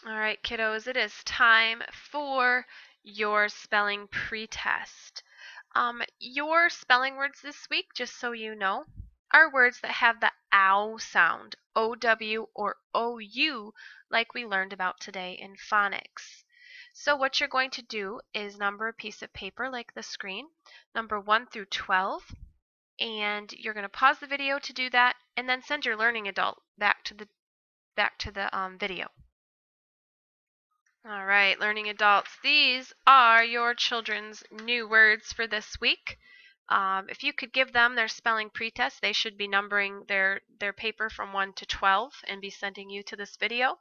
All right, kiddos, it is time for your spelling pretest. Your spelling words this week, just so you know, are words that have the ow sound, O-W or O-U, like we learned about today in phonics. So what you're going to do is number a piece of paper like the screen, number 1 through 12, and you're going to pause the video to do that, and then send your learning adult back to the video. All right, learning adults, these are your children's new words for this week. If you could give them their spelling pretest, they should be numbering their paper from 1 to 12 and be sending you to this video.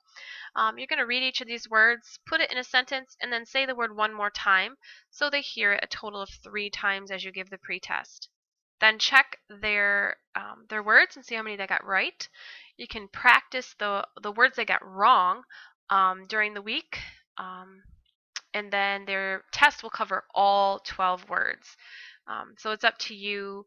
You're going to read each of these words, put it in a sentence, and then say the word one more time so they hear it a total of 3 times as you give the pretest. Then check their words and see how many they got right. You can practice the words they got wrong during the week, and then their test will cover all 12 words. So it's up to you.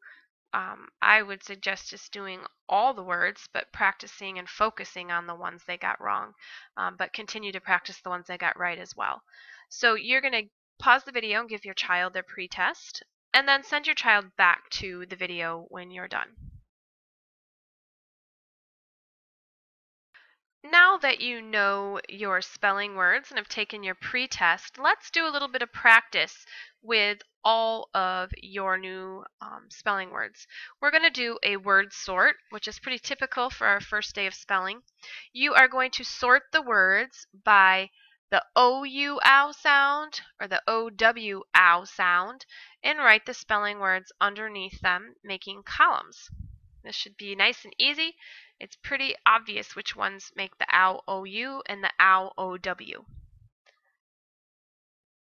I would suggest just doing all the words, but practicing and focusing on the ones they got wrong, but continue to practice the ones they got right as well. So you're going to pause the video and give your child their pretest, and then send your child back to the video when you're done. Now that you know your spelling words and have taken your pretest, let's do a little bit of practice with all of your new spelling words. We're going to do a word sort, which is pretty typical for our first day of spelling. You are going to sort the words by the OU-ow sound or the OW-ow sound and write the spelling words underneath them, making columns. This should be nice and easy. It's pretty obvious which ones make the ow OU and the ow OW.